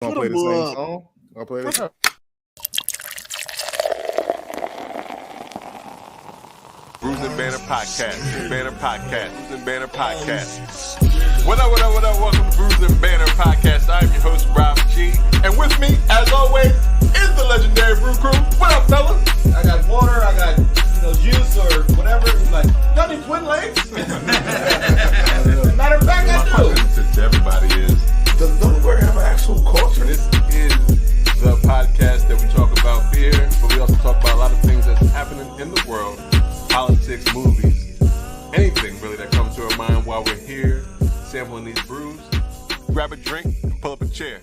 Gonna play the same song? I'll play this. Brews and Banter Podcast. Banter Podcast. Brews and Banter Podcast. What up, what up, what up? Welcome to Brews and Banter Podcast. I'm your host, Rob G. And with me, as always, is the Legendary Brew Crew. What up, fellas? I got water, I got juice or whatever. He's like, y'all need twin legs? Matter of fact, I do. To everybody is, Does Delaware have an actual culture? this is the podcast that we talk about beer, but we also talk about a lot of things that's happening in the world. Politics, movies, anything really that comes to our mind while we're here sampling these brews. Grab a drink and pull up a chair.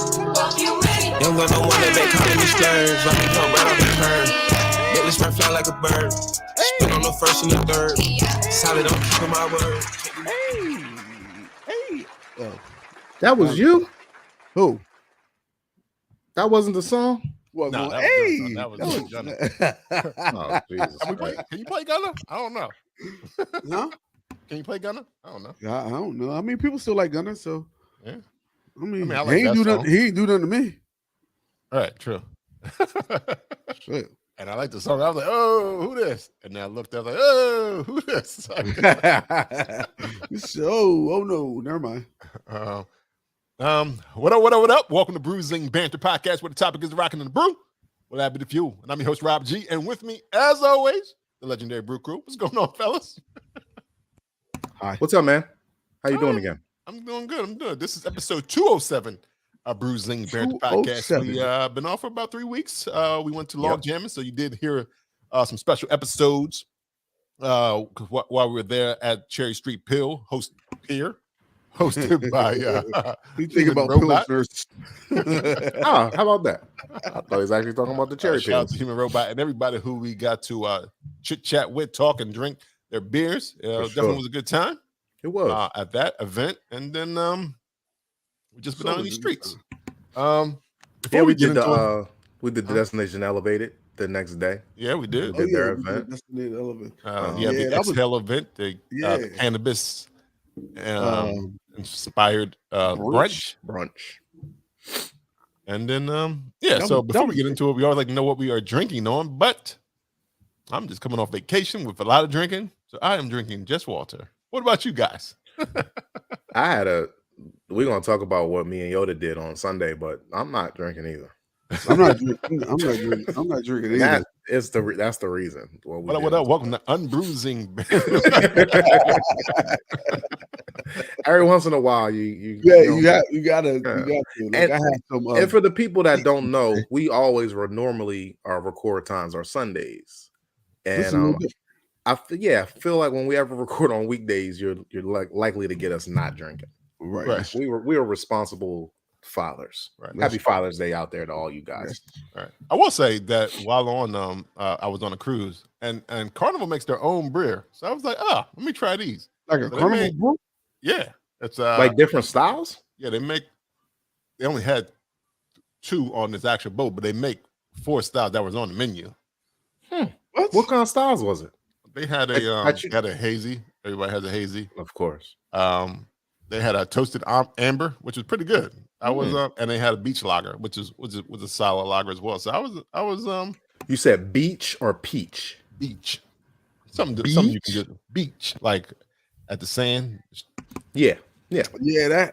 Young gun, no one that they calling me slurs. Let me come right off the curb. Make this man fly like a bird. Spin on the first and the third. Solid on keeping my word. That was you? Who? That wasn't the song? Well, No, well, that was Gunner. Oh, Jesus Can Christ. you play Gunner? I don't know. no, Can you play Gunner? I don't know. I don't know. I mean, people still like Gunner, so Yeah. I mean, I like he ain't that do song. nothing. He ain't do nothing to me. All right, true. Shit. And I like the song. I was like, oh, who this? And then I looked up like, oh, who this? Oh no, never mind. What up, what up, what up? Welcome to Brewing Banter Podcast, where the topic is rocking in the brew. What happened to fuel? And I'm your host, Rob G. And with me, as always, the Legendary Brew Crew. What's going on, fellas? What's up, man? How you doing again? I'm doing good. I'm good. This is episode 207 of Brewing Banter Podcast. 207. We been off for about 3 weeks. We went to log jamming, so you did hear some special episodes while we were there at Cherry Street Pill, hosted by You think about Robot. pilsners? Oh, how about that? I thought he was actually talking about the cherry Shout out pills. to Human Robot and everybody who we got to chit chat with, talk, and drink their beers. Definitely sure. was a good time It was. at that event, and then we just been So out in the was- streets. Yeah, Before we get did into the Destination Elevated the next day. yeah, we did. Did their we event. That's the element. Yeah, the that was- Exhale event, the Yeah. cannabis inspired brunch. And then That so was- before that we get was- into it, we always like to know what we are drinking on, but I'm just coming off vacation with a lot of drinking, so I am drinking just water. What about you guys? We're gonna talk about what me and Yoda did on Sunday, but I'm not drinking either. I'm not drinking. I'm not drinking either. That's the reason. What up? Welcome to Unbruising. Every once in a while, you gotta. Like, And- I have some. And for the people that don't know, we always normally our record times are Sundays, this is a and little bit- I feel like when we ever record on weekdays, you're like likely to get us not drinking. right. Right. We are responsible fathers. Right. Happy Father's Day out there to all you guys. Right. I will say that while on I was on a cruise and Carnival makes their own beer. So I was like, let me try these. Like a So they carnival made- brew. Yeah. It's Like different styles. yeah, they only had 2 on this actual boat, but they make 4 styles that was on the menu. What kind of styles was it? They had a hazy. Everybody has a hazy. Of course. They had a toasted amber, which was pretty good. I was and they had a beach lager, which was a solid lager as well. So I was You said beach or peach? beach. Something you can get beach, like at the sand. Yeah. Yeah, that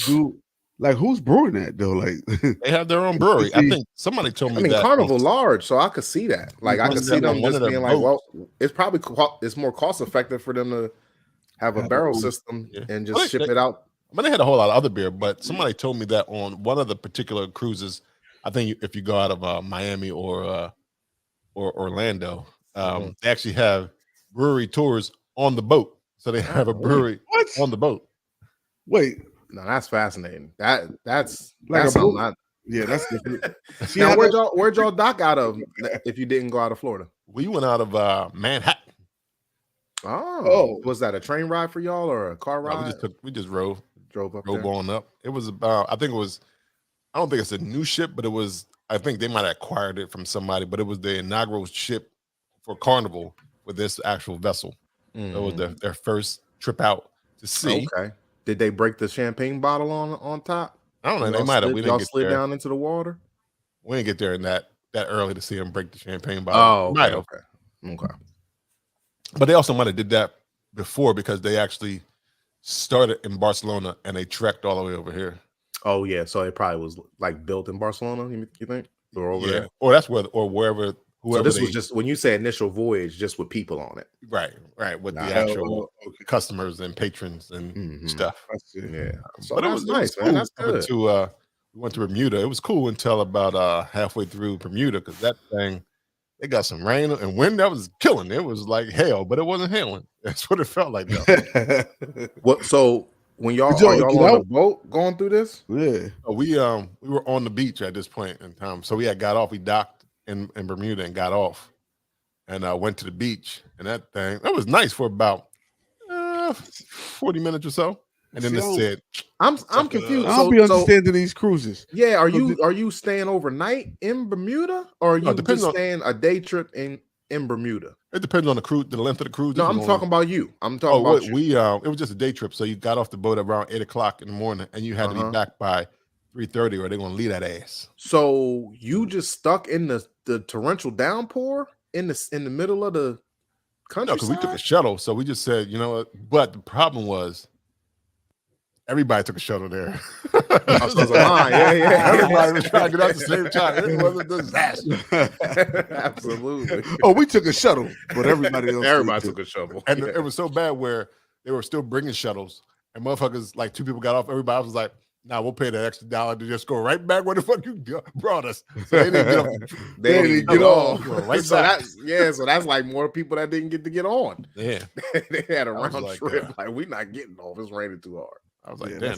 dude. Like, who's brewing that though? Like, They have their own brewery. I think somebody told me I mean, that Carnival large, so I could see that. Like, I could see them one just of their being like, boats. well, it's probably it's more cost effective for them to have a barrel system Yeah. and Well, just ship it out. But they had a whole lot of other beer. But somebody told me that on one of the particular cruises, I think if you go out of Miami or Orlando, they actually have brewery tours on the boat. So they have a brewery what? on the boat. Wait, No, that's fascinating. That's Like that's a something. brew- yeah, that's different. See Now, how where'd y'all dock out of if you didn't go out of Florida? We went out of Manhattan. Oh, was that a train ride for y'all or a car ride? We just drove Drove up drove there. on up. It was about, I think it was I don't think it's a new ship, but it was. I think they might have acquired it from somebody, but it was the inaugural ship for Carnival with this actual vessel. Mm. So it was their first trip out to sea. Okay. Did they break the champagne bottle on top? I don't know. They Y'all might have. slid- We y'all didn't get slid there. down into the water. We didn't get there in that early to see them break the champagne bottle. Oh, Might okay, have. okay. But they also might have did that before because they actually started in Barcelona and they trekked all the way over here. Oh yeah, so it probably was like built in Barcelona. You think or over there? Or that's where or wherever. So this was just when you say initial voyage, just with people on it. right with the actual customers and patrons and stuff. Yeah, so but that's nice, cool man. That's up good. until, we went to Bermuda. It was cool until about halfway through Bermuda because that thing, it got some rain and wind that was killing. It was like hail, but it wasn't hailing. That's what it felt like. What? So when y'all Did y'all are get y'all on out? the boat going through this? Yeah. We were on the beach at this point in time, so we had got off. We docked in Bermuda and got off, and went to the beach. And that was nice for about 40 minutes or so. And then See, it said, I'm confused. I don't be understanding these cruises. Yeah, are you staying overnight in Bermuda, or are you just staying a day trip in Bermuda? It depends on the cruise, the length of the cruise. No, I'm talking about you. I'm talking about you. It was just a day trip, so you got off the boat around 8:00 in the morning, and you had to be back by 3:30, or they're gonna leave that ass. So you just stuck in the torrential downpour in the middle of the countryside? No, because we took a shuttle, so we just said, you know what? But the problem was, everybody took a shuttle there. Yeah. Everybody was trying to get out at the same time. It was a disaster. Absolutely. Oh, we took a shuttle, but everybody took a shuttle. And it was so bad where they were still bringing shuttles, and motherfuckers, like 2 people got off. Everybody was like, "Nah, we'll pay that extra $1 to just go right back where the fuck you brought us." So they didn't get off. They didn't get off. Right so that's like more people that didn't get to get on. Yeah, they had a round like, trip. Like, we're not getting off. It's raining too hard. I was like, damn,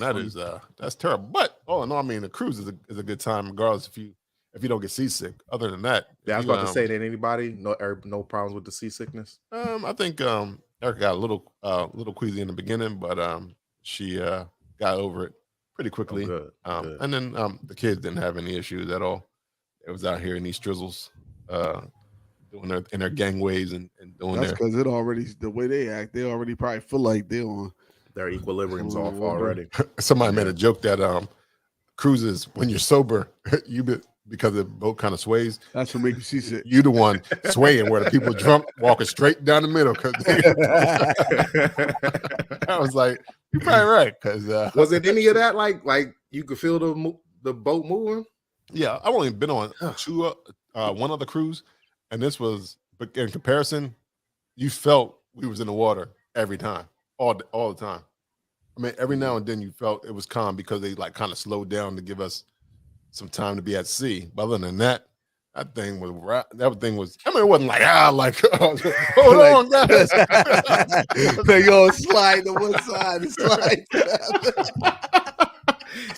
that's terrible. But all in all, I mean, the cruise is a good time, regardless if you don't get seasick. Other than that, I was about to say that anybody no problems with the seasickness. I think Erica got a little queasy in the beginning, but she got over it pretty quickly. Good. And then the kids didn't have any issues at all. It was out here in these drizzles, doing their gangways and doing that's because the way they act, they already probably feel like they're on. Their equilibrium's off already. Somebody made a joke that cruises, when you're sober, because the boat kind of sways. That's what makes you seasick. You the one swaying, where the people drunk walking straight down the middle. I was like, you're probably right. Because was it any of that like you could feel the boat moving? Yeah, I've only been on one other cruise, and this was, but in comparison, you felt we was in the water every time, all the time. I mean, every now and then you felt it was calm because they like kind of slowed down to give us some time to be at sea. But other than that, that thing was. I mean, it wasn't like hold on, guys. They go slide to one side and slide.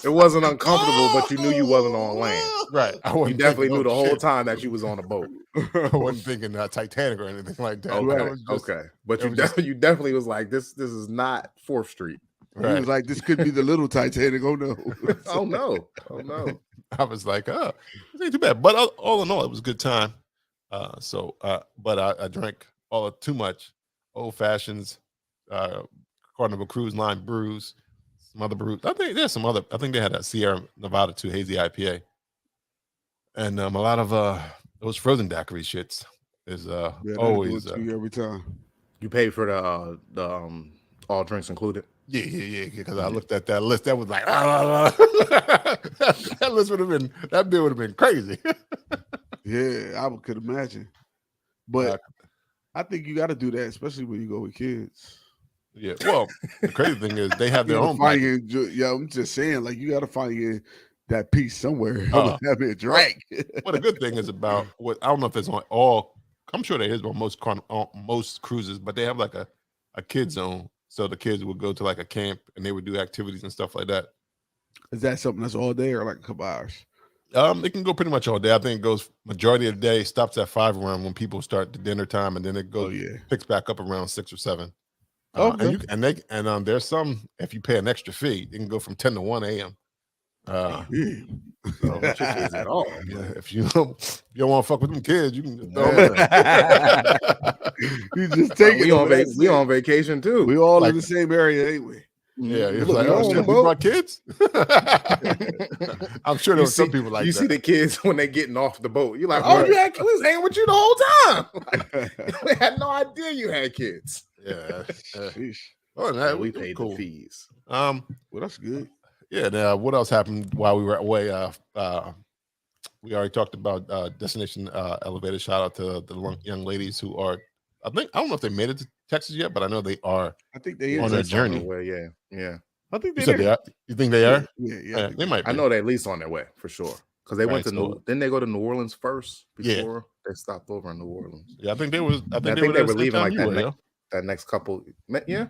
It wasn't uncomfortable, but you knew you wasn't on land. Right. You definitely knew the whole time that you was on a boat. I wasn't thinking Titanic or anything like that. Okay. But you definitely was like, this is not 4th Street. Right. He was like, this could be the little Titanic. Oh no. Oh no. I was like, this ain't too bad. But all in all, it was a good time. But I drank too much old fashions, Carnival Cruise Line brews, some other brews. I think there's some other. I think they had a Sierra Nevada 2 hazy IPA, and a lot of those frozen daiquiri shits is always every time. You paid for the all drinks included. Yeah. Because I looked at that list, that was like, that list that bill would have been crazy. Yeah, I could imagine. But I think you got to do that, especially when you go with kids. Yeah. Well, the crazy thing is they have their own. I'm just saying, like, you got to find that piece somewhere. Have it drink. What a good thing is about what I don't know if it's on all. I'm sure there is on most cruises, but they have like a kid zone. So the kids would go to like a camp and they would do activities and stuff like that. Is that something that's all day or like a couple hours? It can go pretty much all day. I think it goes majority of the day, stops at 5 around when people start the dinner time, and then it goes picks back up around 6 or 7. Okay. And there's some, if you pay an extra fee, it can go from 10 to 1 a.m. So with your kids at all. Yeah, if you don't want to fuck with them kids, you can just throw them in. You just take it. We on vacation too. We all in the same area, ain't we? Yeah, it's Look, like, you oh on shit, the we boat? brought kids. I'm sure there were some people like you that. see the kids when they getting off the boat. You're like, oh, you had kids hanging with you the whole time. We had no idea you had kids. Yeah. Sheesh. Oh, that we was paid cool. the fees. Well, that's good. Yeah. Now, what else happened while we were away? We already talked about Destination Elevator. Shout out to the young ladies who are. I don't know if they made it to Texas yet, but I know they are. I think they on their journey. Yeah. I think You said they are. You think they are? Yeah. They might. Be. I know they're at least on their way for sure. Because they went to didn't they go to New Orleans first before they stopped over in New Orleans? Yeah, I think they was. I think they were leaving like that next couple. Yeah.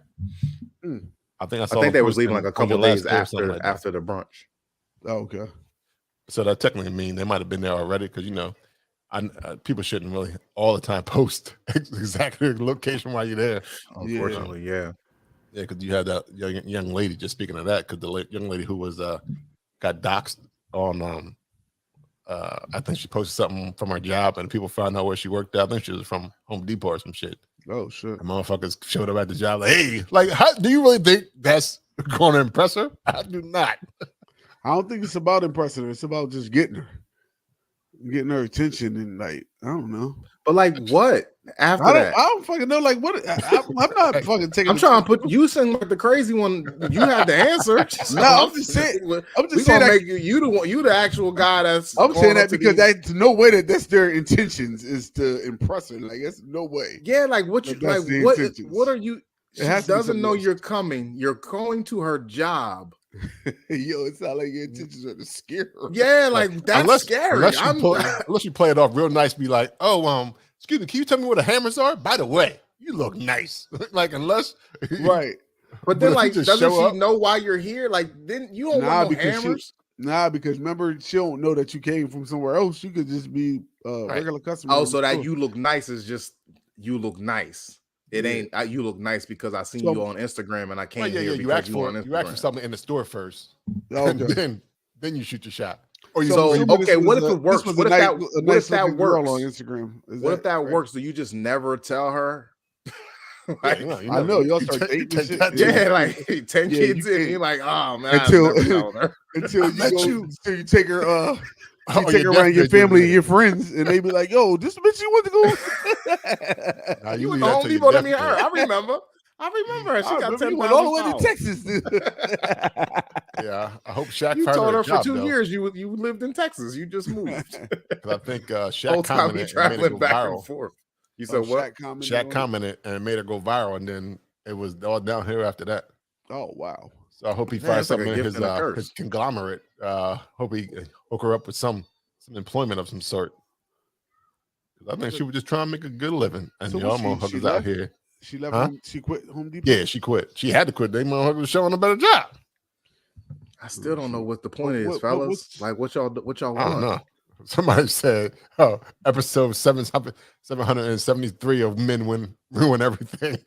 I think they was leaving like a couple days after the brunch. Oh, okay. So that technically mean they might have been there already because people shouldn't really all the time post exactly the location while you're there. Unfortunately, yeah. Yeah, because you had that young lady. Just speaking of that, because the young lady who was got doxxed on, I think she posted something from her job, and people found out where she worked at. I think she was from Home Depot or some shit. Oh shit! And motherfuckers showed up at the job like, "Hey, like, how do you really think that's going to impress her?" I do not. I don't think it's about impressing her. It's about just getting her attention, and like, I don't know. But like what after that? I don't fucking know. Like what? I'm not fucking taking. I'm trying to put you seem like the crazy one. You have the answer. No, I'm just saying. I'm just saying make you the actual guy that's. I'm saying that because that's no way that's their intentions is to impress her. Like that's no way. Yeah, like what you like? What are you? She doesn't know you're coming. You're going to her job. Yo, it's not like your intentions are to scare her. Yeah, like that's scary. Unless you play it off real nice, be like, oh, excuse me, can you tell me where the hammers are? By the way, you look nice. Like unless right. But then like doesn't she know why you're here? Like then you don't want no hammers. Because remember, she don't know that you came from somewhere else. You could just be a regular customer. Oh, so that you look nice is just you look nice. It ain't you look nice because I seen you on Instagram and I came here because you on Instagram. You asked for something in the store first, okay. and then you shoot your shot. Or okay, what if it works? What if that works on Instagram? What if that works? Do you just never tell her? Like, I know y'all start dating. Yeah, like 10 kids in, you're like, oh man, until you take her. You take her around your family and your friends, and they be like, "Yo, this bitch you want to go?" You went to Home Depot to meet her. I remember her. She got 10 went all the way to Texas. Yeah, I hope Shaq. You told her for 2 years you lived in Texas. You just moved. I think Shaq commented traveling back and forth. You said what? Shaq commented and it made her go viral, and then it was all downhill after that. Oh wow. So I hope he finds something in his conglomerate. Hope he hook her up with some employment of some sort. I think she was just trying to make a good living, and y'all motherfuckers out here. She left. She quit Home Depot. Yeah, she quit. She had to quit. They motherfuckers showing a better job. I still don't know what the point is, fellas. Like what y'all want? I don't know. Somebody said, episode 773 of Men Ruin Everything.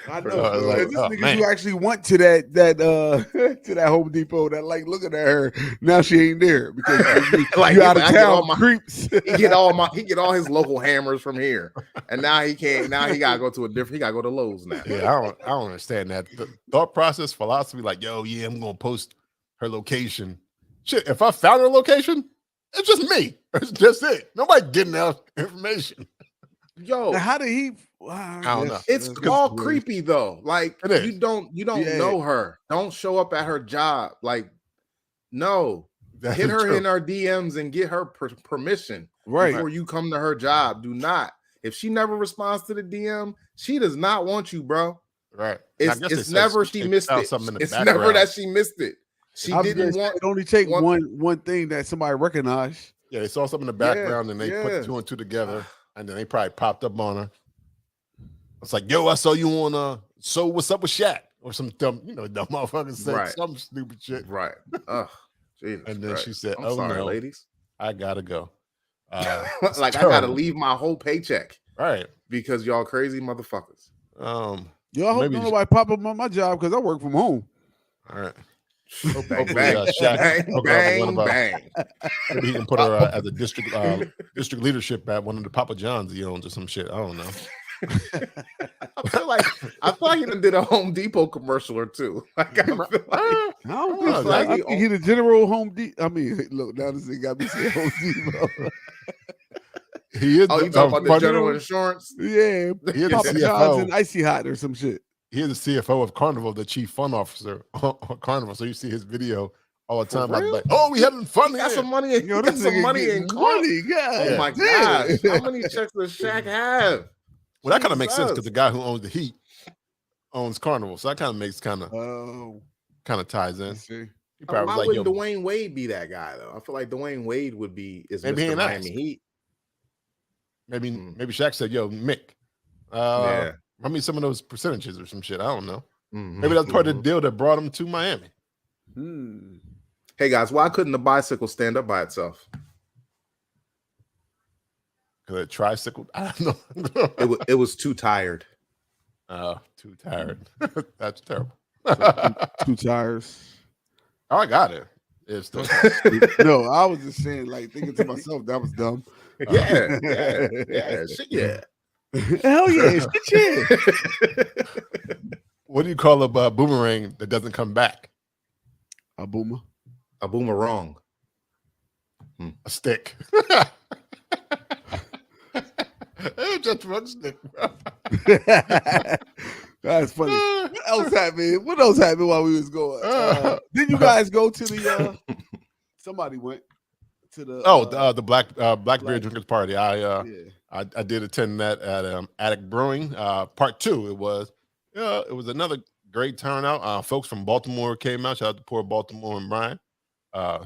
I know. This nigga you actually went to that to that Home Depot that like looking at her. Now she ain't there because like you out of town. Creeps. He get all his local hammers from here, and now he can't. Now he gotta go to He gotta go to Lowe's now. Yeah, I don't understand that. The thought process, philosophy, like, yo, yeah, I'm gonna post her location. Shit, if I found her location, it's just me. It's just it. Nobody getting out information. Yo, now how did he? I don't know. It's all creepy though. Like you don't know her. Don't show up at her job. Like, no, hit her in her DMs and get her permission before you come to her job. Do not. If she never responds to the DM, she does not want you, bro. Right. It's never she missed it. It's never that she missed it. She didn't want. It only take one thing that somebody recognized. Yeah, they saw something in the background and they put 2 and 2 together, and then they probably popped up on her. It's like, yo, I saw you on So What's Up with Shaq or some dumb motherfuckers said some stupid shit. Right. Jesus and then she said, I'm sorry, ladies. I gotta go. Like I gotta leave my whole paycheck. Right. Because y'all crazy motherfuckers. Yo, I hope nobody pop up on my job because I work from home. All right. Bang, bang, bang, bang. Maybe he can put her as a district leadership at one of the Papa John's he owns or some shit. I don't know. I feel like he did a Home Depot commercial or two. Like I think he the general Home Depot. I mean, look, now this thing got me saying Home Depot. He is. Oh, you talking about the general insurance? Yeah, he is Papa John's and Icy Hot or some shit. He is the CFO of Carnival, the chief fun officer on Carnival. So you see his video all the time. Like, oh, we having fun. Got some money. Got some money in money. Oh my gosh! How many checks does Shaq have? Well, that kind of makes sense because the guy who owns the Heat owns Carnival, so that kind of makes kind of ties in. Why wouldn't Dwayne Wade be that guy though? I feel like Dwayne Wade would be Mr. Miami Heat. Maybe Shaq said, "Yo, Mick, run me some of those percentages or some shit." I don't know. Maybe that's part of the deal that brought him to Miami. Hey guys, why couldn't the bicycle stand up by itself? Because it tricycled. I don't know. it was too tired. Too tired. That's terrible. Two tires. Oh, I got it. It's still no, I was just saying, like, thinking to myself, that was dumb. Yeah. Hell yeah, shit. What do you call a boomerang that doesn't come back? A boomer. A boomerang. A stick. Just one stick. That's funny. What else happened? What else happened while we was going? Did you guys go to the? Somebody went to the. The Black Beer Drinkers Party. I did attend that at Attic Brewing. Part 2. It was another great turnout. Folks from Baltimore came out. Shout out to Port Baltimore and Brian.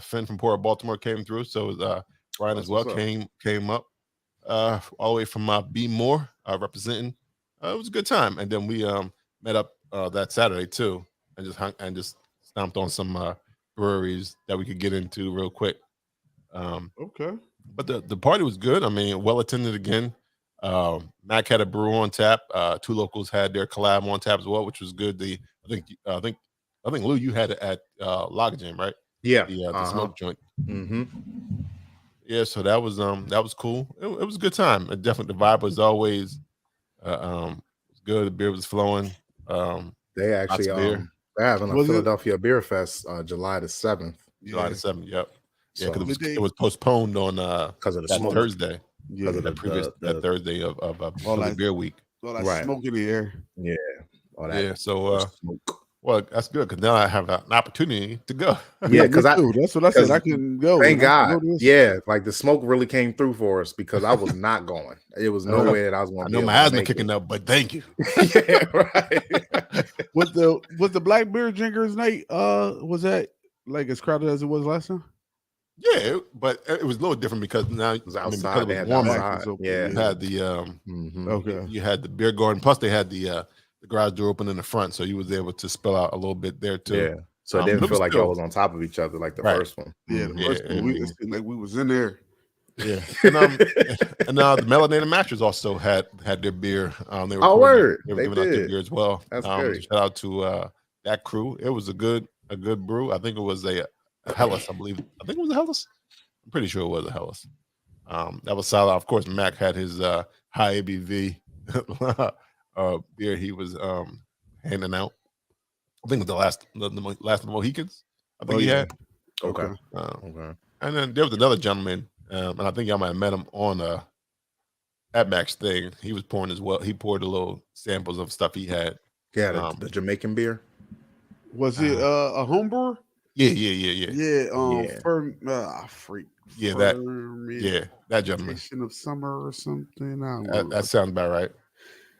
Finn from Port Baltimore came through. So it was, Brian as well came up all the way from B Moore representing. It was a good time, and then we met up that Saturday too, and just stomped on some breweries that we could get into real quick. Okay, but the party was good. I mean, well attended again. Mack had a brew on tap. 2 locals had their collab on tap as well, which was good. I think Lou, you had it at Log Jam, right? Yeah, the smoke joint. Mm-hmm. Yeah, so that was cool. It was a good time. And definitely the vibe was always good. The beer was flowing. They actually they're having a Philadelphia Beer Fest July the 7th. July the 7th, yep. Yeah, because it was postponed on because of the smoke. Thursday. Yeah, that Thursday of Philly Beer Week. All that smoke in the air. Yeah. All that smoke. Well, that's good because now I have an opportunity to go. Yeah, because that's what I said. I can go. Thank God. Yeah, like the smoke really came through for us because I was not going. It was no way that I was going. I know my asthma kicking up, but thank you. Yeah, right. Was the Black Beer Drinkers night? Was that like as crowded as it was last time? Yeah, but it was a little different because now it was outside. It was warmer. Yeah, you had the you had the beer garden. Plus, they had the garage door open in the front, so you was able to spill out a little bit there too. Yeah, so it didn't feel like y'all was on top of each other like the first one. Yeah, the first one, it seemed like we was in there. Yeah, and the Melanated Mattress also had their beer. They were giving out their beer as well. That's great. Shout out to that crew. It was a good brew. I think it was a Hellas. I think it was a Hellas. I'm pretty sure it was a Hellas. That was solid. Of course, Mack had his high ABV beer he was handing out. I think it was the last of the Mohicans. I think he had. Okay. And then there was another gentleman, and I think y'all might have met him on at Mack's thing. He was pouring as well. He poured a little samples of stuff he had. Yeah, the Jamaican beer. Was it a home brewer? Yeah. Freak. Yeah, that gentleman. Of summer or something. That sounds about right.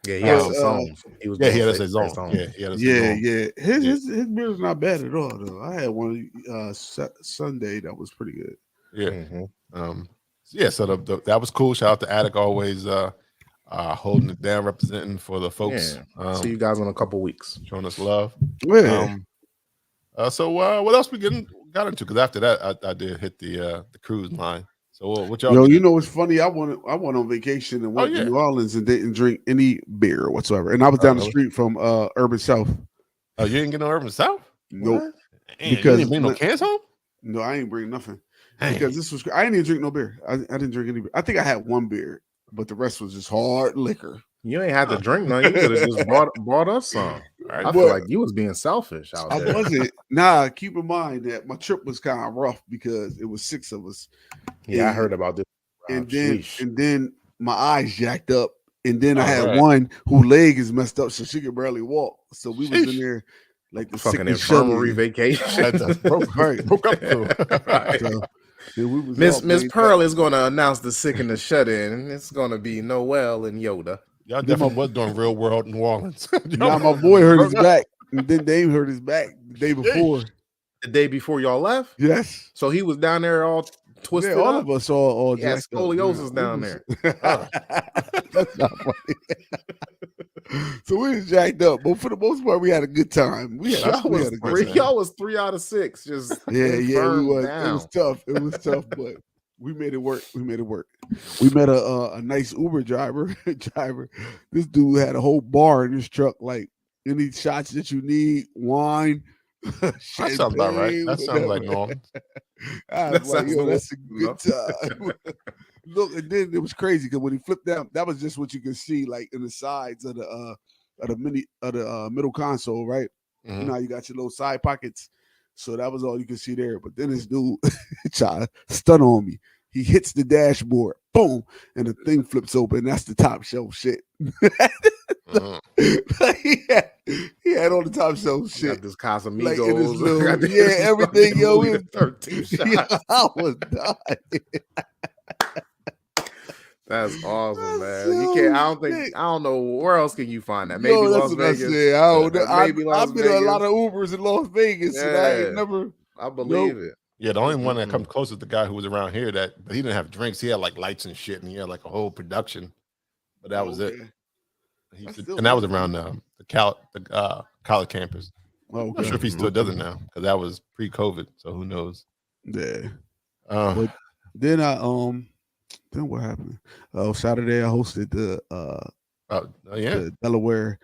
Yeah, he has a song. He had a song. Yeah. His beer's not bad at all though. I had one Sunday that was pretty good. Yeah. Mm-hmm. So that was cool. Shout out to Attic, always holding it down, representing for the folks. See you guys in a couple weeks, showing us love. Yeah. So what else we got into? Because after that, I did hit the cruise line. So what y'all? Yo, you know what's funny? I went on vacation and went to New Orleans and didn't drink any beer whatsoever. And I was down the street from Urban South. Oh, you didn't get no Urban South? Nope. You didn't bring no cans home? No, I ain't bring nothing. Because I didn't even drink no beer. I didn't drink any beer. I think I had one beer, but the rest was just hard liquor. You ain't had to drink none. You could have just brought us some. I feel like you was being selfish out there. I wasn't. Nah, keep in mind that my trip was kind of rough because it was 6 of us. Yeah, I heard about this. And then my eyes jacked up. And then I had one whose leg is messed up, so she could barely walk. So we was in there like the fucking infirmary vacation. Broke up crew. Right. So, Miss Pearl is going to announce the sick and the shut in. It's going to be Noel and Yoda. Y'all definitely was doing real world New Orleans. Now my boy hurt his back, and then Dave hurt his back the day before. The day before y'all left? Yes. So he was down there all twisted. Yeah, all of us all yeah, scoliosis down there. That's not funny. So we was jacked up, but for the most part, we had a good time. Y'all was 3 out of 6. Just we was. Down. It was tough. It was tough, but we made it work. We met a nice Uber driver. This dude had a whole bar in his truck, like any shots that you need, wine. That sounds about right. That sounds like normal. I was like, yo, that's a good time. Look, and then it was crazy because when he flipped down, that was just what you could see, like in the sides of the middle console, right? Mm-hmm. You know how you got your little side pockets. So that was all you could see there. But then this dude tried to stun on me. He hits the dashboard, boom, and the thing flips open. That's the top shelf shit. He had all the top shelf shit. Got this Casamigos. Like everything, yo. 13 shots. I was dying. That's awesome, man. You can't. I don't know where else can you find that. Maybe Las Vegas. I've been to a lot of Ubers in Las Vegas, and I ain't never. I believe it. Yeah, the only one that comes close is the guy who was around here but he didn't have drinks. He had like lights and shit, and he had like a whole production. But that was it. And that was around the college campus. I'm not sure if he still does it now because that was pre-COVID. So who knows? Yeah. But then then what happened? Saturday I hosted the Delaware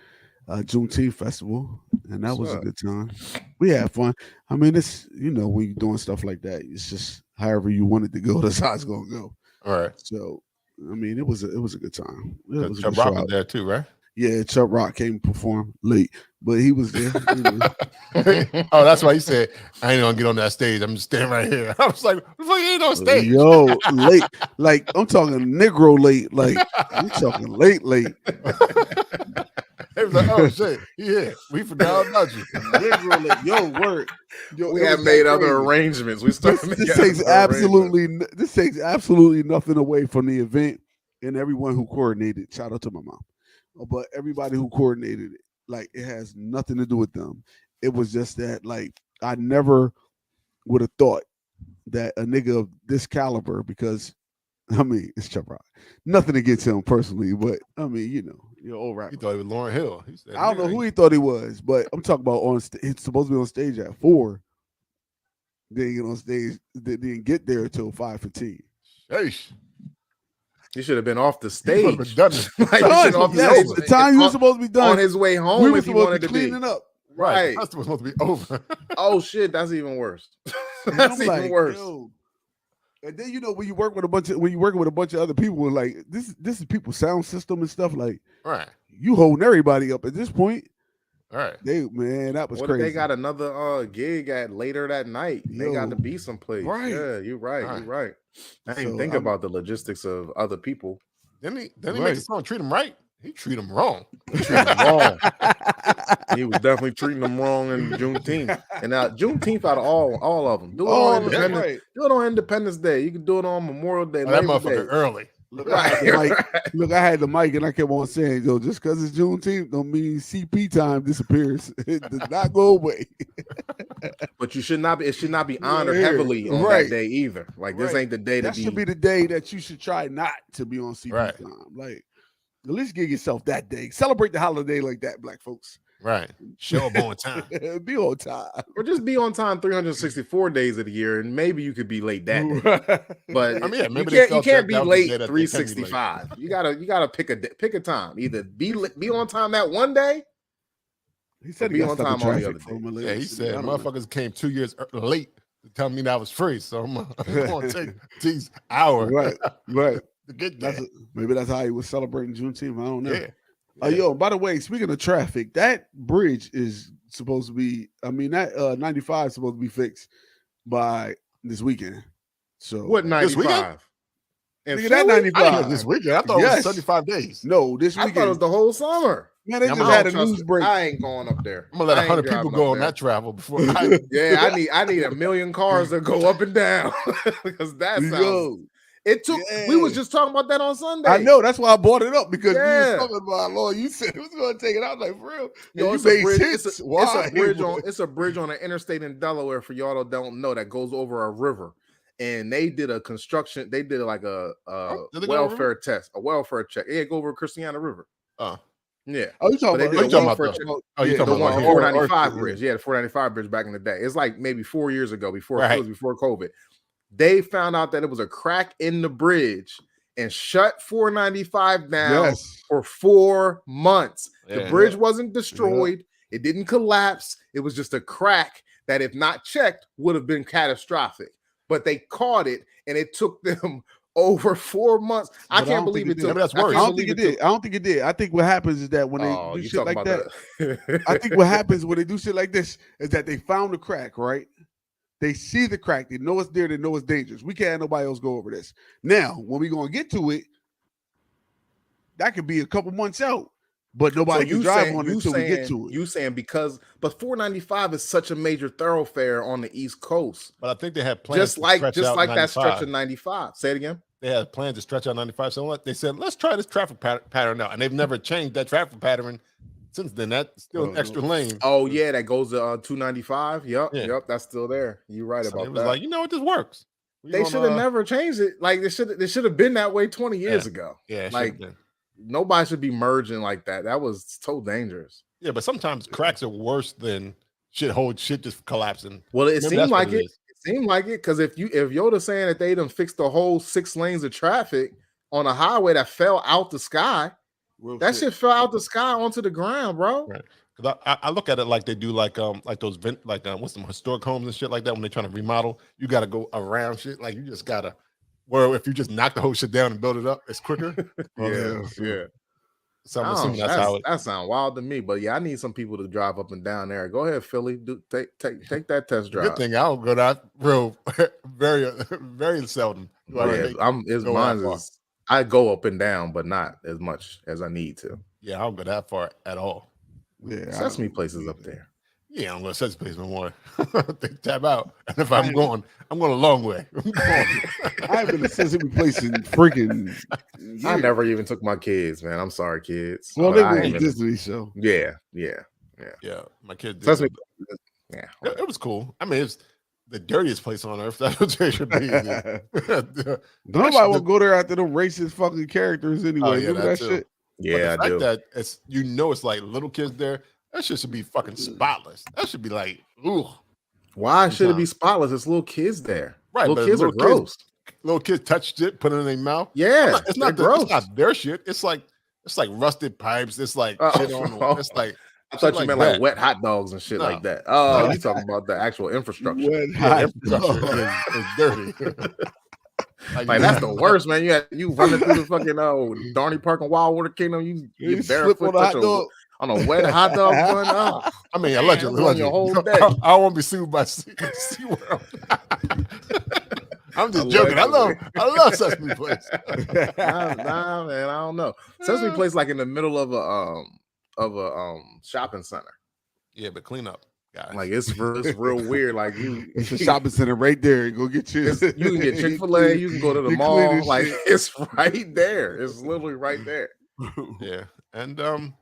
Juneteenth festival, and that was a good time. We had fun. I mean, it's when you're doing stuff like that, it's just however you want it to go. That's how it's gonna go. All right. So, I mean, it was a good time. Chubb Rock was there too, right? Yeah, Chubb Rock came and performed late, but he was there. Oh, that's why he said, I ain't gonna get on that stage. I'm just standing right here. I was like, what the fuck you ain't on stage? Yo, late. Like, I'm talking Negro late. Like, I'm talking late. They was like, oh shit, yeah, we forgot about you. Negro late. Yo, word. Yo, we have made other arrangements. We started. This takes absolutely nothing away from the event and everyone who coordinated. Shout out to my mom. But everybody who coordinated it, like, it has nothing to do with them. It was just that, like, I never would have thought that a nigga of this caliber, because I mean, it's Chubb Rock. Nothing against him personally, but I mean, you're all right. He thought he was Lauryn Hill. He said, I don't know who he thought he was, but I'm talking about he's supposed to be on stage at 4. Didn't get on stage. Didn't get there until 5:15. Sheesh. He should have been off the stage. The time he was supposed to be done. On his way home, we were supposed to be cleaning up. Right. That's supposed to be over. Oh shit, that's even worse. That's even worse. Yo. And then when you work with when you're working with a bunch of other people, like this is people's sound system and stuff. Like, right, you holding everybody up at this point. All right, that was crazy. They got another gig at later that night. They got to be someplace. Right. Yeah, you're right. You're right. I didn't think about the logistics of other people. Then he make the song treat them right. He treat them wrong. He was definitely treating them wrong in Juneteenth. And now Juneteenth out of all of them. Do it on Independence. Right. Do it on Independence Day. You can do it on Memorial Day. That motherfucker early. Look, I had the mic and I kept on saying, yo, just because it's Juneteenth don't mean CP time disappears. It does not go away. But it should not be honored heavily on that day either. Like, this ain't the day that should be the day that you should try not to be on CP time. Like, at least give yourself that day. Celebrate the holiday like that, black folks. Right. Show up on time. Be on time. Or just be on time 364 days of the year, and maybe you could be late that day. But I mean, you can't be late 365. You gotta pick a time. Either be on time that one day, He said he got stuck in traffic for him. Yeah, he said motherfuckers came 2 years late to tell me that I was free. So I'm going to take these hours. Right. To get there. Maybe that's how he was celebrating Juneteenth. I don't know. Yeah. Yo, by the way, speaking of traffic, that bridge is supposed to be, that 95 is supposed to be fixed by this weekend. So what 95? Look at that 95 this weekend. I thought it was 75 days. No, this weekend. I thought it was the whole summer. Man, they just had a news break. I ain't going up there. I'm gonna let 100 people go on that travel before. I need 1 million cars to go up and down because that sounds. It took. Yeah. We was just talking about that on Sunday. I know. That's why I brought it up because we was talking about Lord. You said it was going to take it out. Like for real. Yo, it's a bridge. It's a bridge on an interstate in Delaware. For y'all that don't know, that goes over a river. And they did a construction. They did like a welfare test, a welfare check. Yeah, go over Christiana River. Yeah. Oh, you talking about? The 495 bridge. Yeah, the 495 bridge back in the day. It's like maybe 4 years ago. It was before COVID. They found out that it was a crack in the bridge and shut 495 down for 4 months. The bridge wasn't destroyed. It didn't collapse. It was just a crack that, if not checked, would have been catastrophic. But they caught it, and it took them over 4 months. I can't believe it took. That's worse. I don't think it did. I think what happens is that when they do shit like that, I think what happens when they do shit like this is that they found the crack, right? They see the crack. They know it's there. They know it's dangerous. We can't have nobody else go over this. Now, when we going to get to it, that could be a couple months out. But nobody can drive on it until we get to it. You saying but 495 is such a major thoroughfare on the East Coast. But I think they had plans just like that stretch of 95. Say it again. They had plans to stretch out 95. So they said, let's try this traffic pattern out. And they've never changed that traffic pattern since then. That's still an extra lane. Oh, yeah, that goes to 295. Yep, that's still there. You're right about that. It was like, this works. They should have never changed it. Like, they should have been that way 20 years ago. Yeah, like, nobody should be merging like that. That was so dangerous. Yeah, but sometimes cracks are worse than shit just collapsing. Well, it seemed like it. It seemed like it because if Yoda's saying that they done fixed the whole 6 lanes of traffic on a highway that fell out the sky, shit fell out the sky onto the ground, bro. Right. Because I look at it like they do like those what's some historic homes and shit like that when they're trying to remodel. You got to go around shit. Like you just gotta. Well, if you just knock the whole shit down and build it up, it's quicker. Yeah. So I'm assuming that's how it. That sounds wild to me, but yeah, I need some people to drive up and down there. Go ahead, Philly. Take that test drive. Good thing I don't go down real very very seldom. I go up and down, but not as much as I need to. Yeah, I don't go that far at all. Yeah, Sesame Place is up there. Yeah, I'm going to Sesame Place no more. They tap out. And if I'm going a long way. I haven't been to Sesame Place in freaking years. I never even took my kids, man. I'm sorry, kids. Well, they went to Disney, so. Yeah. My kids Sesame Place. Yeah. It was cool. I mean, it's the dirtiest place on earth. That's what they should be. Nobody will go there after them racist fucking characters anyway. Remember that shit? Yeah, I do. That it's it's like little kids there. That shit should be fucking spotless. That should be like, ooh. Why should it be spotless? It's little kids there. Right. Little kids are gross. Little kids touch shit, put it in their mouth. Yeah. It's not their shit. It's like rusted pipes. It's like shit on. It's like I thought you meant like wet hot dogs and shit like that. Oh, you talking about the actual infrastructure. Infrastructure is dirty. Like that's the worst, man. You running through the fucking Darney Park and Wildwater Kingdom. You barefoot on a wet hot dog bun. Oh. I mean, allegedly. Your whole day. I won't be sued by SeaWorld. I'm just joking. I love Sesame Place. Nah, man. I don't know. Sesame Place like in the middle of a shopping center. Yeah, but clean up, guys. Like it's real weird. Like it's a shopping center right there. Go get you. You can get Chick-fil-A. You can go to the mall. Like it's right there. It's literally right there. Yeah, and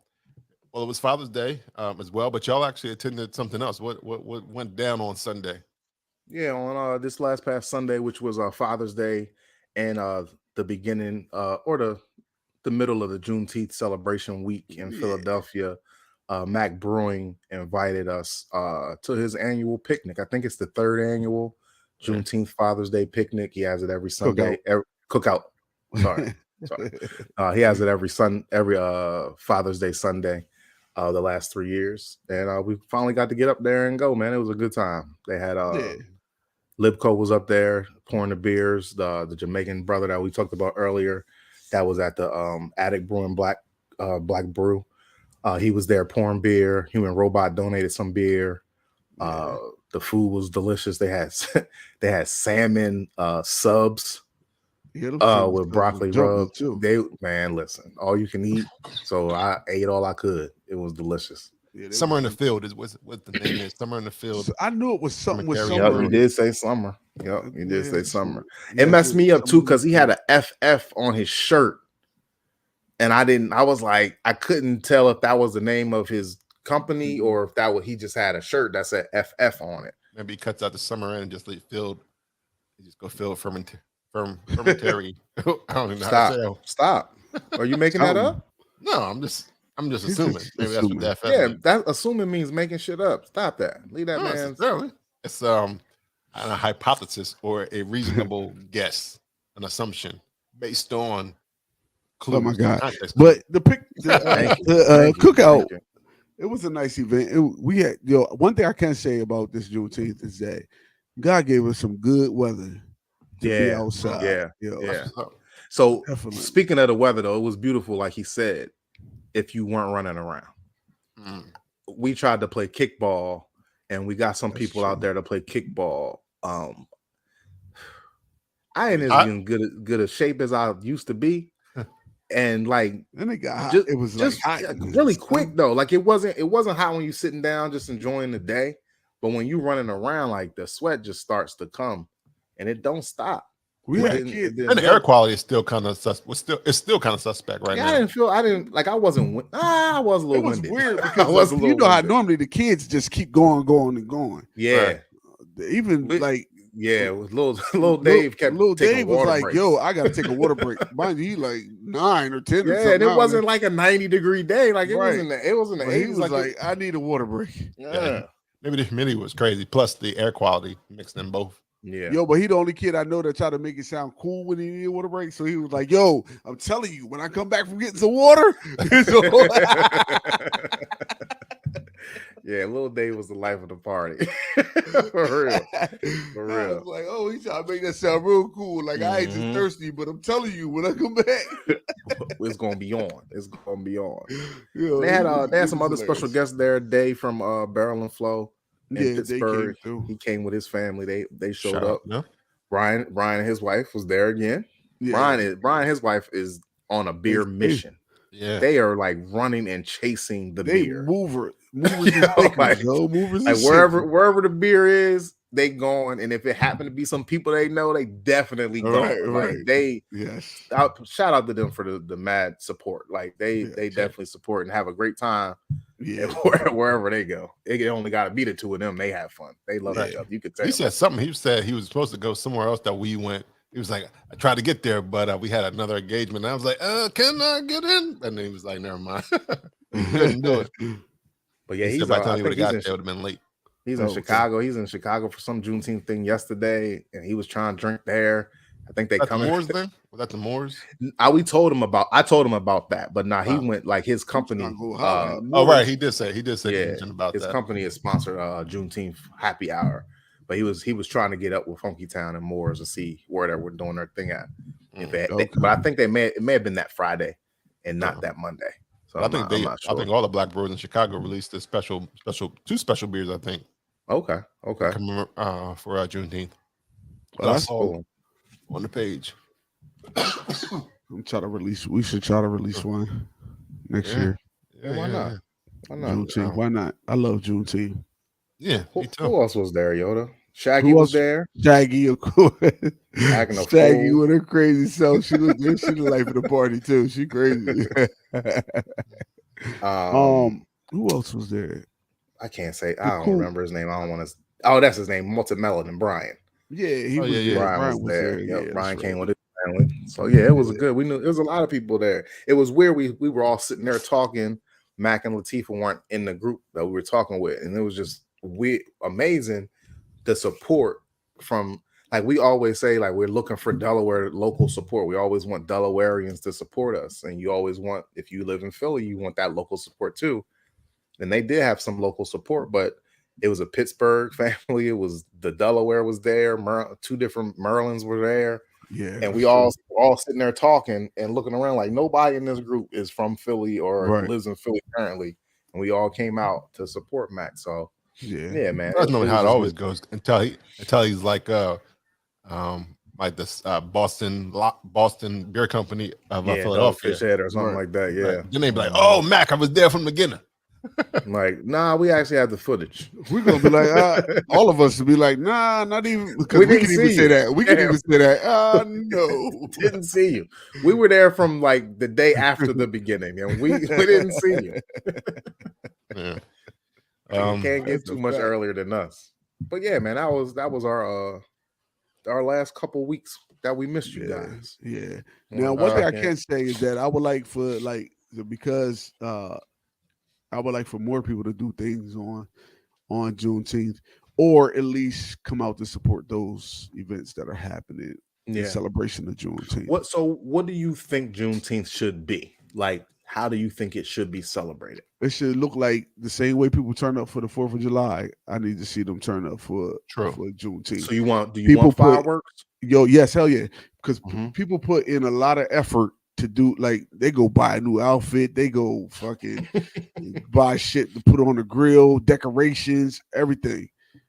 well, it was Father's Day as well, but y'all actually attended something else. What went down on Sunday? Yeah, on this past Sunday, which was Father's Day, and the beginning or the middle of the Juneteenth celebration week in Philadelphia, Mack Brewing invited us to his annual picnic. I think it's the 3rd annual Juneteenth Father's Day picnic. He has it every Sunday. Cookout. Sorry. He has it every Father's Day Sunday. the last 3 years, and we finally got to get up there and go. Man, it was a good time. They had Libco was up there pouring the beers. The Jamaican brother that we talked about earlier, that was at the Attic Brewing Black Brew. He was there pouring beer. Human Robot donated some beer. The food was delicious. They had salmon subs with broccoli rub. Man, listen, all you can eat. So I ate all I could. It was delicious. Yeah, Summer in the Field is what the name is. Summer in the Field. I knew it was something with summer. Yep, he did say summer. Yep, he did say summer. It messed me up too because he had a FF on his shirt, and I was like, I couldn't tell if that was the name of his company or if that was he just had a shirt that said FF on it. Maybe he cuts out the summer in and just leave field. He just go field fermentary. I don't even know. Stop. Are you making that up? No, I'm just assuming. Maybe that's what that means. That assuming means making shit up. Stop that. Leave that man. It's a hypothesis or a reasonable guess, an assumption based on clues. Oh my God! But the cookout, it was a nice event. We had one thing I can say about this Juneteenth is that God gave us some good weather. To be outside. Yeah. So speaking of the weather, though, it was beautiful, like he said. If you weren't running around, we tried to play kickball, and we got some people out there to play kickball. I ain't as good a shape as I used to be, and like then it got it was just really quick though. Like it wasn't hot when you sitting down just enjoying the day, but when you running around, like the sweat just starts to come. And it don't stop. And the air quality is still kind of it's still kind of suspect right now. I was a little windy. Weird because you know how normally the kids just keep going and going. Yeah. Right. Even like with little Dave kept little Dave was like, breaks. "Yo, I gotta take a water break." Mind you, he like 9 or 10. Yeah, and it wasn't like a 90-degree day. Like it wasn't. It wasn't. He was like, "I need a water break." Yeah. Maybe the humidity was crazy. Plus the air quality mixed in both. Yeah. Yo, but he the only kid I know that tried to make it sound cool when he needed water break. So he was like, "Yo, I'm telling you, when I come back from getting some water." Yeah, little Dave was the life of the party. For real. I was like, oh, he tried to make that sound real cool. Like I ain't just thirsty, but I'm telling you, when I come back, it's gonna be on. It's gonna be on. Yo, they had some other special guests there. Dave from Barrel and Flow. In Pittsburgh, he came with his family. They showed up. Yeah. Brian and his wife was there again. Yeah. Brian and his wife is on a beer mission. Yeah, they are like running and chasing the beer. Movers like wherever the beer is, they going. And if it happened to be some people they know, they definitely go. Right. Like shout out to them for the mad support. Like they definitely support and have a great time. Yeah, wherever they go, it only got to be the two of them. They have fun. They love each other. You could tell. He said something. He said he was supposed to go somewhere else that we went. He was like, I tried to get there, but we had another engagement. And I was like, can I get in? And then he was like, never mind. He couldn't do it. But yeah, by the time he would have got there, it would have been late. He's in Chicago. He's in Chicago for some Juneteenth thing yesterday, and he was trying to drink there. I think they come. Moors then? Was that the Moors? I told him about that, but he went like his company. Right, he did say about his company is sponsored Juneteenth happy hour, but he was trying to get up with Funky Town and Moors to see where they were doing their thing at. But I think it may have been that Friday and not that Monday. So I think all the black brewers in Chicago released a two special beers. I think. Okay. For Juneteenth. Well, that's cool. On the page. We should try to release one next year. Yeah, why not? Juneteenth. Why not? I love Juneteenth. Yeah. Who else was there, Yoda? Shaggy was there. Shaggy, of course. Shaggy with her crazy self. She was there. She the life of the party too. She crazy. Who else was there? I can't say. I don't remember his name. I don't want to. Oh, that's his name. Multimelon and Brian. Yeah, he was. Yeah. Brian was there. Yep, Brian came with his family. So yeah, it was good. We knew there was a lot of people there. It was weird. We were all sitting there talking. Mack and Latifah weren't in the group that we were talking with, and it was just amazing the support from. Like we always say, like we're looking for Delaware local support. We always want Delawareans to support us, and you always want, if you live in Philly, you want that local support too. and they did have some local support, but it was a Pittsburgh family. It was the Delaware was there. 2 different Marylands were there. Yeah, and we all sitting there talking and looking around like nobody in this group is from Philly or lives in Philly currently, and we all came out to support Mack. So yeah, man, that's normally how it always goes until he's like this Boston Beer Company of Philadelphia, Fish Head or something like that. Yeah, right. Then they be like, "Oh, Mack, I was there from the beginning." Like, nah, we actually have the footage. We're gonna be like, all of us will be like, nah, not even, because we can even say that. We can even say that. No, didn't see you. We were there from like the day after the beginning, and we didn't see you. Yeah. You can't get too much earlier than us. But yeah, man, that was our last couple weeks that we missed you guys. Yeah. Now, one thing I can say is that I would like for because I would like for more people to do things on Juneteenth, or at least come out to support those events that are happening in celebration of Juneteenth. So what do you think Juneteenth should be? Like, how do you think it should be celebrated? It should look like the same way people turn up for the 4th of July. I need to see them turn up for Juneteenth. So do you want fireworks? Yes, hell yeah. Because people put in a lot of effort to do, like, they go buy a new outfit, they go fucking buy shit to put on the grill, decorations, everything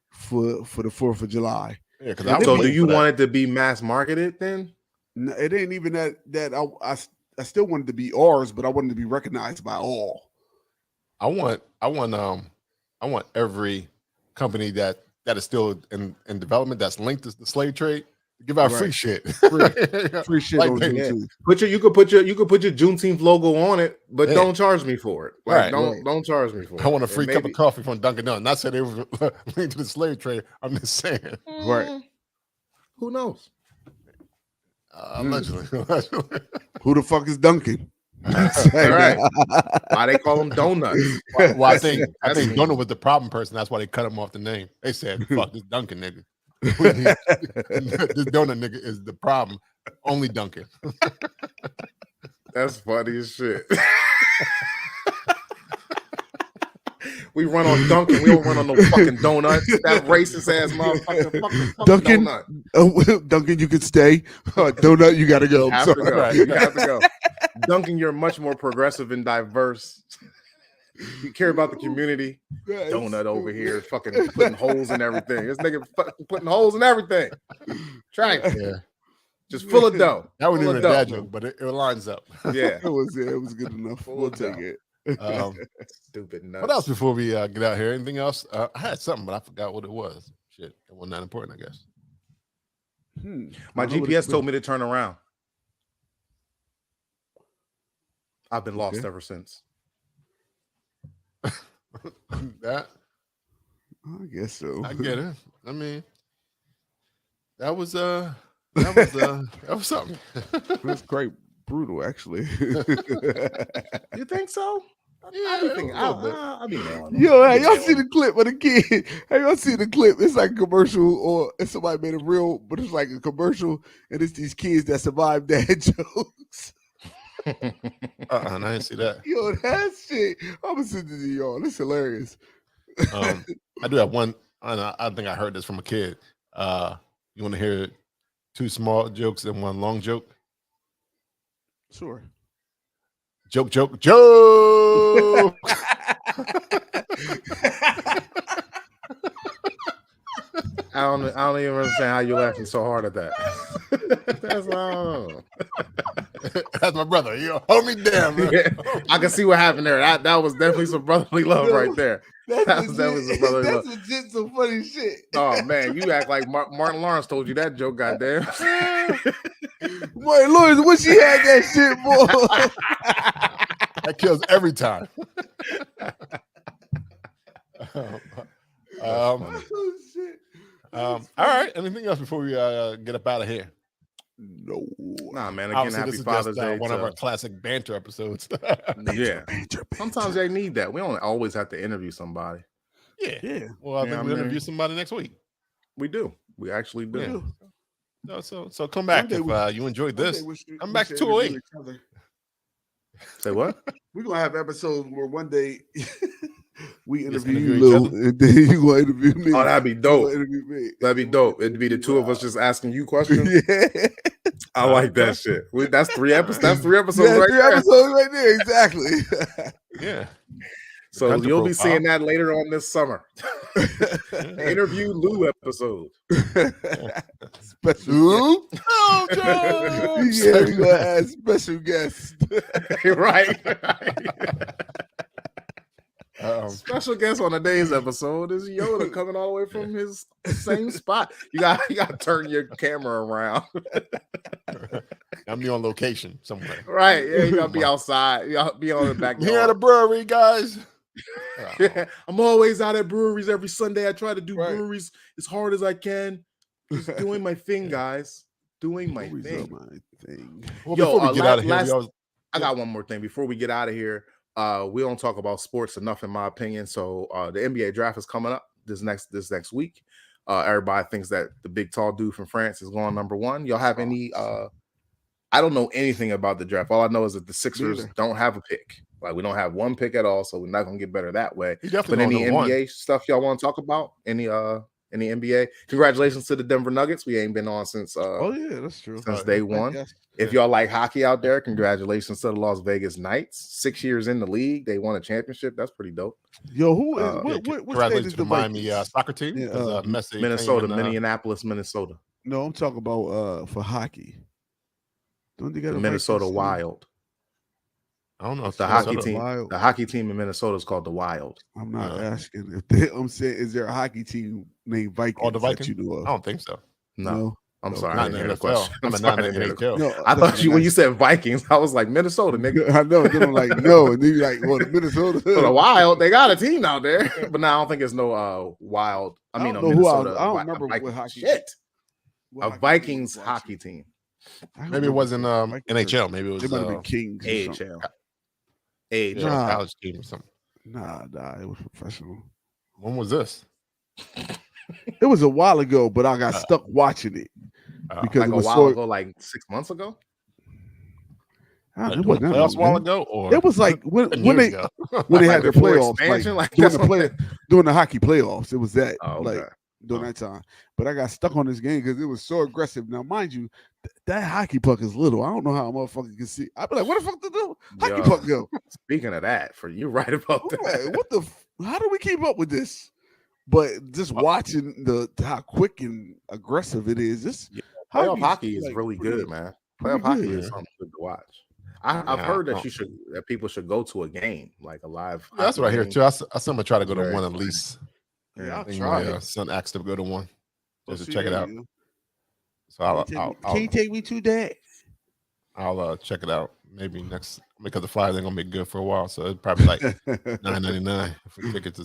for the 4th of July. Yeah, so do you want it to be mass marketed then? No, it ain't even that I still wanted to be ours, but I wanted to be recognized by all. I want every company that is still in development that's linked to the slave trade. Give out free shit. Free shit. Like, on Juneteenth. You could put your Juneteenth logo on it, but don't charge me for it. Like, don't charge me for it. I want a free cup of coffee from Dunkin' Donuts. Not saying they were linked to the slave trade. I'm just saying. Right. Who knows? Allegedly. Who the fuck is Dunkin'? Right. Why they call them donuts? Well, I think Donut was the problem person. That's why they cut him off the name. They said, "Fuck this Dunkin' nigga." This donut nigga is the problem. Only Dunkin'. That's funny as shit. We run on Dunkin'. We don't run on no fucking donuts. That racist ass motherfucker. Dunkin', Dunkin', you can stay. Donut, you gotta go. You have to go. You have to go. Dunkin', you're much more progressive and diverse. You care about the community. Donut over here, fucking putting holes in everything. This nigga fucking putting holes in everything. Try it. Yeah. Just full of dough. That wasn't even a bad joke, but it lines up. Yeah. It was good enough. We'll take it. Stupid nuts. What else before we get out here? Anything else? I had something, but I forgot what it was. Shit, it wasn't that important, I guess. My GPS told me to turn around. I've been lost ever since. That I guess so. I get it. I mean, that was something. That's quite brutal, actually. You think so? Yeah, I mean, yo, hey, y'all see the clip of the kid? Hey, y'all see the clip? It's like a commercial, or if somebody made a real, but it's like a commercial, and it's these kids that survived dad jokes. I didn't see that. Yo, that shit. I'm gonna send it to y'all. It's hilarious. I do have one. I think I heard this from a kid. You want to hear 2 small jokes and 1 long joke? Sure. Joke. I don't even understand how you're laughing so hard at that. That's long. That's my brother. You hold me down, man. Yeah, I can see what happened there. That was definitely some brotherly love right there. That was definitely some brotherly love. That's legit some funny shit. Oh man, you act like Martin Lawrence told you that joke, goddamn. Martin Lawrence, when she had that shit, boy. That kills every time. Oh, shit. All right. Anything else before we get up out of here? No. Nah, man. Again, obviously, happy this is Father's just, Day. one of our classic banter episodes. Yeah. Banter. Sometimes they need that. We don't always have to interview somebody. Yeah. Well, I think we'll interview somebody next week. We do. We actually do. Yeah. So come back if you enjoyed this. I'm back to 208. Say what? We're gonna have episodes where one day We interview you, Lou, and then you gonna interview me. Oh, that'd be dope. That'd be dope. It'd be the two of us just asking you questions. Yeah. I like that shit. That's 3 episodes. That's 3 episodes right there. 3 episodes right there. Exactly. Yeah. So you'll be seeing that later on this summer. Interview Lou episode. Special Lou? Oh, yeah, we're gonna ask special guest. Right. Special guest on today's episode is Yoda coming all the way from his same spot. You got to turn your camera around. I'm be on location somewhere. Right. Yeah, you got to be outside. You got to be on the back. Here at the brewery, guys. Yeah, I'm always out at breweries every Sunday. I try to do breweries as hard as I can. Just doing my thing, guys. Doing my thing. Well, before we get out of here, I got one more thing. Before we get out of here, we don't talk about sports enough, in my opinion. So the NBA draft is coming up this next week. Everybody thinks that the big tall dude from France is going number 1. Y'all have any? I don't know anything about the draft. All I know is that the Sixers don't have a pick. Like, we don't have one pick at all, so we're not gonna get better that way. But any NBA stuff y'all want to talk about? Any NBA? Congratulations to the Denver Nuggets. We ain't been on since oh yeah, that's true. Since day one. If y'all like hockey out there, congratulations to the Las Vegas Knights. 6 years in the league, they won a championship. That's pretty dope. Yo, who is what state is the Miami soccer team? Minnesota, Minneapolis, Minnesota. No, I'm talking about for hockey. Don't they got the Minnesota Wild? I don't know if the hockey team. Wild. The hockey team in Minnesota is called the Wild. I'm not asking if I'm saying, is there a hockey team named Vikings? Oh, the Vikings? That you know of? I don't think so. No. I'm sorry. Not in the NFL. I thought when you said Vikings, I was like Minnesota, nigga. I know. Then I'm like, no, and then you're like, well, Minnesota. So the Wild, they got a team out there, but now I don't think it's no Wild. I mean, Minnesota. I don't remember what hockey. Shit, a Vikings hockey team. Maybe it wasn't NHL. Maybe it was. It might have been Kings. AHL. College team or something. Nah, it was professional. When was this? It was a while ago, but I got stuck watching it because like it was a while ago, like 6 months ago. It wasn't a while ago, or it was like when they had their playoffs, like during the hockey playoffs. It was that during that time. But I got stuck on this game because it was so aggressive. Now, mind you, that hockey puck is little. I don't know how a motherfucker can see. I'd be like, "What the fuck to do? Hockey puck go?" Speaking of that, you're right about that. Like, what the? How do we keep up with this? But just watching how quick and aggressive it is, playoff hockey is really good, man. Playoff hockey is something good to watch. I've heard that people should go to a game, like a live. Yeah, that's what I hear too. I gonna try to go to one at least. Yeah, I'll try. My son asked to go to one just to check it out. So I'll can you take me to that? I'll check it out maybe next, because the flyers ain't gonna be good for a while, so it's probably like $9.99 for tickets.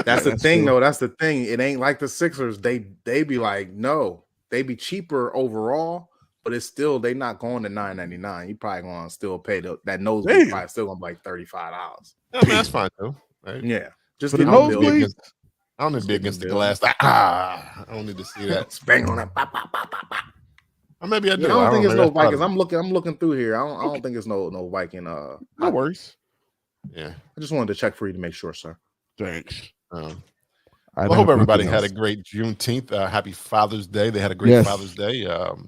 That's the thing, though. That's the thing. It ain't like the Sixers. They be like, no, they be cheaper overall, but it's still they not going to $9.99. You probably gonna still pay that nosebleed price. Still gonna be like $35. Yeah, man, that's fine too. Right? Yeah, just for the nosebleed. I don't need to be against the glass. Like, I don't need to see that. Bang on that. Or maybe I do. I don't think it's no Vikings. I'm looking through here. I don't think it's no Viking. No worries. Yeah, I just wanted to check for you to make sure, sir. Thanks. I hope everybody had a great Juneteenth. Happy Father's Day. They had a great Father's Day. Hope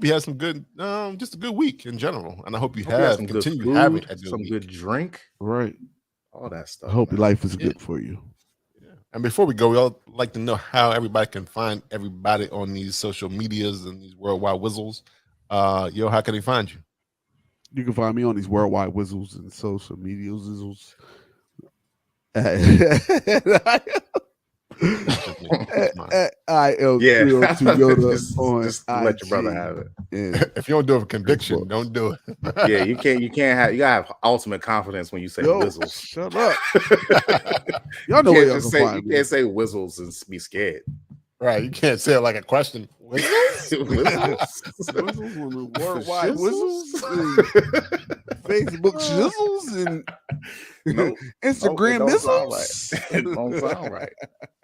you had some good, just a good week in general, and I hope you have and continue having some good drink. Right. All that stuff. I hope your life is good for you. And before we go, we all like to know how everybody can find everybody on these social medias and these worldwide whistles. How can they find you? You can find me on these worldwide whistles and social media whistles. Just let your brother have it. Yeah. If you don't do it for conviction, don't do it. Yeah, you gotta have ultimate confidence when you say whistles. Shut up. Y'all know where you can't say whistles and be scared. Right, you can't say it like a question. Whistles on the worldwide whistles, Facebook shizzles, and Instagram missiles. It don't sound right.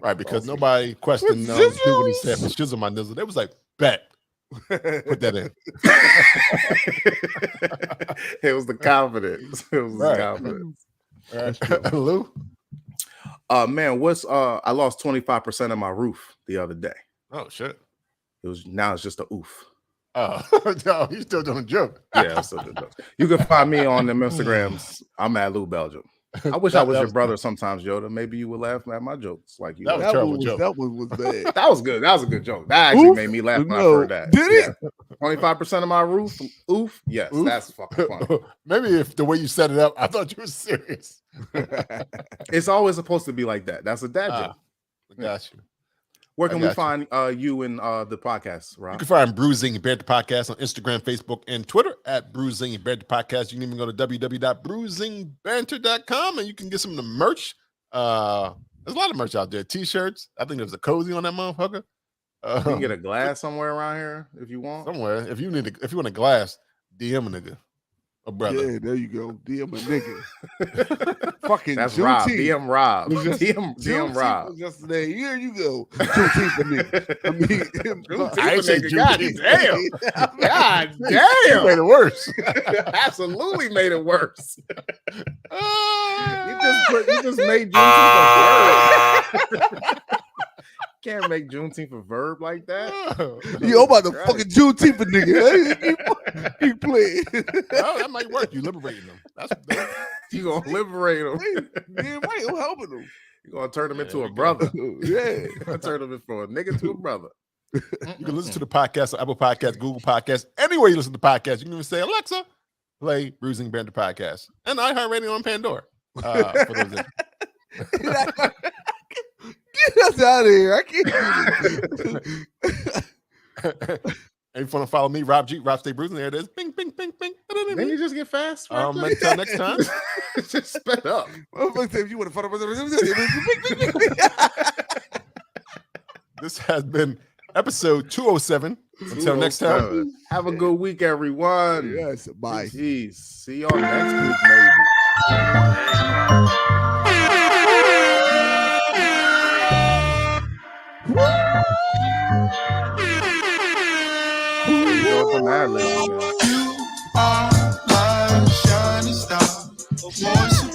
Right, because nobody questioned what he said for shizzle my nizzle. They was like, bet. Put that in. It was the confidence. It was the confidence. Right. Lou? Man, I lost 25% of my roof the other day. Oh shit. Now it's just a oof. Oh, no, you still doing a joke. Yeah, I'm still doing jokes. You can find me on them Instagrams. I'm at Lou Belgium. I wish I was your brother sometimes, Yoda. Maybe you would laugh at my jokes like you. That one was bad. That was good. That was a good joke. That actually made me laugh when I heard that. Did it? 25% of my roof? Oof. Yes, oof. That's fucking funny. Maybe if the way you set it up, I thought you were serious. It's always supposed to be like that. That's a dad joke. I got you. Where can we find you and the podcast, Rob? You can find Brewing Banter Podcast on Instagram, Facebook, and Twitter at Brewing Banter Podcast. You can even go to www.brewingbanter.com and you can get some of the merch. There's a lot of merch out there. T-shirts. I think there's a cozy on that motherfucker. You can get a glass somewhere around here if you want. Somewhere. If you want a glass, DM a nigga. A brother. Yeah, there you go. DM a nigga. Fucking that's Juneteenth. Rob. DM Rob. DM Rob. Yesterday. Here you go. Juneteenth for nigga. I mean, I ain't say God damn. God damn. You made it worse. Absolutely made it worse. You just made Juneteenth a verb. Can't make Juneteenth a verb like that. Yo, about the fucking Juneteenth for nigga. He played. Oh, that might work. You liberating them. That's you gonna liberate them. Yeah, right. I'm helping them. You gonna turn them into a brother. Yeah. Turn them from a nigga to a brother. You can listen to the podcast on Apple Podcasts, Google Podcasts, anywhere you listen to podcasts. You can even say, Alexa, play Brewing Banter Podcast. And iHeartRadio on Pandora. For those Get us out of here. I can't. And if you want to follow me, Rob G, Rob Stay Brewing, there it is. Bing, bing, bing, bing. Then you just get fast. Until next time. Just sped up. If you want to follow This has been episode 207. Until next time. Have a good week, everyone. Yes, bye. Jeez. See y'all next week, maybe. You are my shining star, voice of